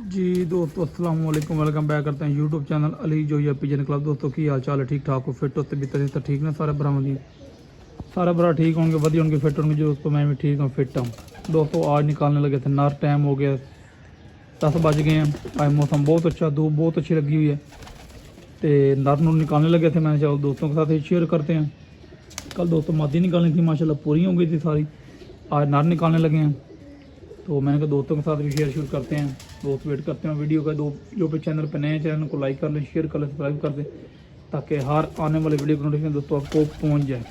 जी दोस्तों अस्सलाम वालेकुम, वेलकम बैक करते हैं YouTube channel Ali Zoya pigeon club. दोस्तों की हाल चाल है? ठीक ठाक हो? फिट हो? तबीयत तो ठीक ना? सारे भरा दी सारे भरा ठीक होंगे, वधिया होंगे, फिट होंगे। दोस्तों मैं भी ठीक हूँ, फिट हूँ। दोस्तों आज निकालने लगे थे नर, टाइम हो गया 10 बज गए हैं। आज मौसम बहुत अच्छा, धूप बहुत अच्छी लगी हुई है। तो नर नूर निकालने लगे थे, मैंने चलो दोस्तों के साथ ही शेयर करते हैं। कल दोस्तों मादी निकालनी थी, माशाल्लाह पूरी हो गई थी सारी। आज नर निकालने लगे हैं, तो मैंने कहा दोस्तों के साथ भी शेयर करते हैं। दोस्त वेट करते हैं वीडियो का। दो जो पे चैनल पे नए हैं, चैनल को लाइक कर लें, शेयर कर लें, सब्सक्राइब कर दें, ताकि हर आने वाले वीडियो की नोटिफिकेशन दोस्तों आपको पहुंच जाए।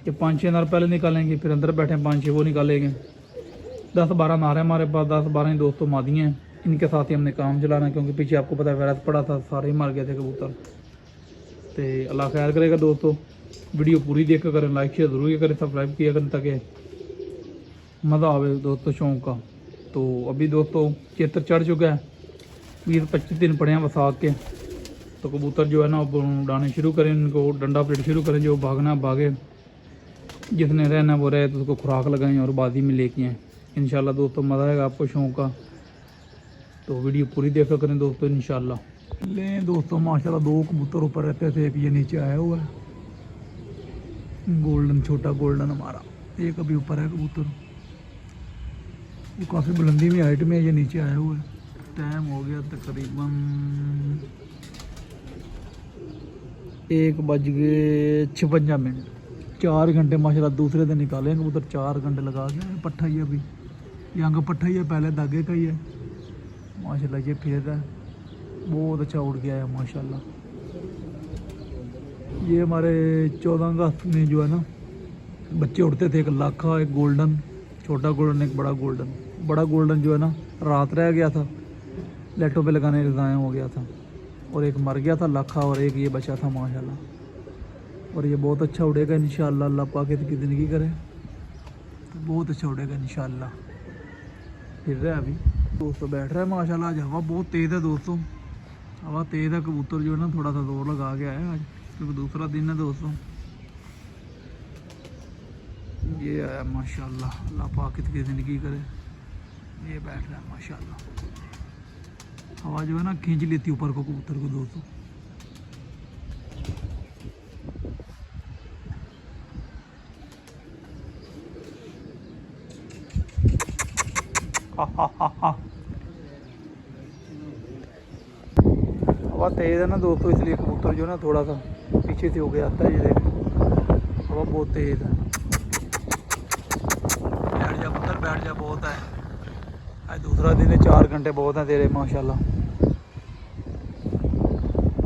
ये 5-6 नार पहले निकालेंगे, फिर अंदर बैठे 5-6 वो निकालेंगे। 10-12 नार है हमारे पास, 10-12 ही दोस्तों मादियाँ हैं। इनके साथ ही हमने काम चलाना है, क्योंकि पीछे आपको पता है वायरस पड़ा था, सारे ही मर गए थे कबूतर। तो अल्लाह खैर करेगा दोस्तों। वीडियो पूरी देख कर करें, लाइक शेयर ज़रूर करें, सब्सक्राइब किया करें, ताकि मज़ा आवे दोस्तों शौक का। तो अभी दोस्तों चेतर चढ़ चुका है, 20-25 दिन पड़े हैं बसात के। तो कबूतर जो है ना उड़ाने शुरू करें, इनको डंडा पलेट शुरू करें। जो भागना भागे, जिसने रहना वो रहे, तो उसको खुराक लगाएं और बाजी में लेके आएँ। इंशाल्लाह दोस्तों मज़ा आएगा आपको शौक का। तो वीडियो पूरी देखा करें दोस्तों इंशाल्लाह। ले दोस्तों माशाल्लाह 2 कबूतर ऊपर रहते थे, एक ये नीचे आया हुआ है गोल्डन, छोटा गोल्डन हमारा। एक अभी ऊपर है कबूतर, वो काफ़ी बुलंदी में हाइट में, ये नीचे आया हुआ है। टाइम हो गया तकरीबन 1:56। 4 घंटे माशाल्लाह दूसरे दिन निकाले कबूतर, 4 घंटे लगा के आए। पट्ठा ही अभी यहाँ का पट्ठा ही है, पहले धागे का ही है माशाल्लाह। ये फिर है, बहुत अच्छा उड़ गया है माशाल्लाह। ये हमारे 14 अगस्त में जो है ना बच्चे उड़ते थे, एक लाखा, एक गोल्डन, छोटा गोल्डन, एक बड़ा गोल्डन। बड़ा गोल्डन जो है ना रात रह गया था, लेटों पे लगाने के ज़ाया हो गया था, और एक मर गया था लाखा, और एक ये बचा था माशाल्लाह। और ये बहुत अच्छा उड़ेगा इंशाल्लाह, अल्लाह पाक की ज़िंदगी करे तो बहुत अच्छा उड़ेगा इंशाल्लाह। फिर रहा है अभी दोस्तों, बैठ रहा है माशाल्लाह। आज हवा बहुत तेज़ है दोस्तों, हवा तेज़ है। कबूतर जो है ना थोड़ा सा जोर लगा गया है आज, क्योंकि दूसरा दिन है दोस्तों। ये आया माशाल्लाह, अल्लाह पाक की ज़िंदगी करे। ये बैठ रहा है माशाल्लाह। हवा जो है ना खींच लेती ऊपर को कबूतर को दोस्तों। हवा तेज़ है ना दोस्तों, इसलिए कबूतर जो है ना थोड़ा सा पीछे से हो गया आता है। ये देखो हवा बहुत तेज़ है। बैठ जा पुत्र, बैठ जा, बहुत है आज दूसरा दिन है। 4 घंटे बहुत हैं तेरे माशाल्लाह,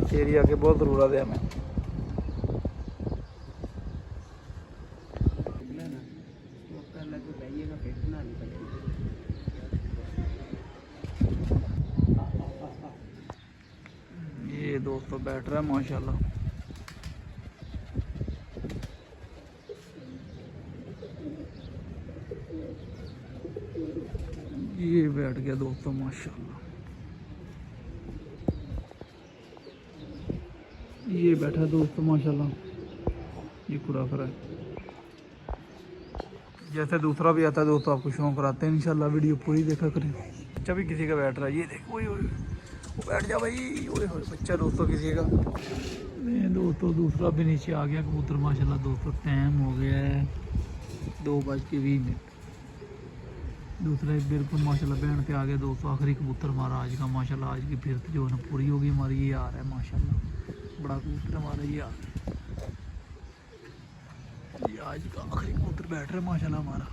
तेरी आके बहुत ज़रूरत है हमें। ये दोस्तों बैठ रहा है माशाल्लाह। ये बैठ गया दोस्तों माशाल्लाह। ये बैठा दोस्तों माशाल्लाह, ये खुरा खरा है। जैसे दूसरा भी आता है दोस्तों आपको शौक कराते हैं इंशाल्लाह। वीडियो पूरी देखा करें। बच्चा भी किसी का बैठ रहा है, ये देखो वो बैठ जा भाई, ओए होए बच्चा दोस्तों किसी का। नहीं दोस्तों दूसरा भी नीचे आ गया कबूतर माशाल्लाह। दोस्तों टाइम हो गया है 2:20। दूसरा बिल्कुल माशाल्लाह बैंड पे आ गया दोस्तों। आखिरी कबूतर हमारा आज का माशाल्लाह। आज की फिर जो है ना पूरी होगी हमारी। ये आ रहा है माशाल्लाह, बड़ा कबूतर हमारा ये आ रहा है। ये आज का आखिरी कबूतर बैठ रहा है माशाल्लाह हमारा।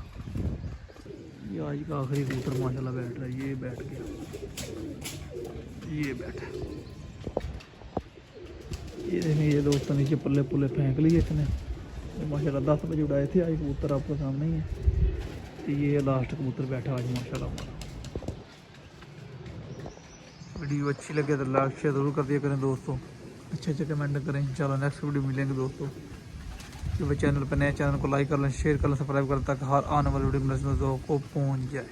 ये आज का आखिरी कबूतर माशाल्लाह बैठ रहा है। ये बैठ गया, ये बैठा। ये देखें ये दोस्तों नीचे पल्ले पुल्ले फेंक लिए इसने माशाल्लाह। 10 बजे उड़ाए थे आज कबूतर, आपके सामने ही है। तो ये लास्ट कबूतर बैठा आज माशाल्लाह हमारा। वीडियो अच्छी लगे तो लाइक शेयर ज़रूर कर दिया करें दोस्तों, अच्छे कमेंट करें। इंशाल्लाह नेक्स्ट वीडियो मिलेंगे दोस्तों। जो भी चैनल पर नए, चैनल को लाइक कर लें, शेयर कर लें, सब्सक्राइब कर लें, ताकि हर आने वाली वीडियो में को पहुँच जाए।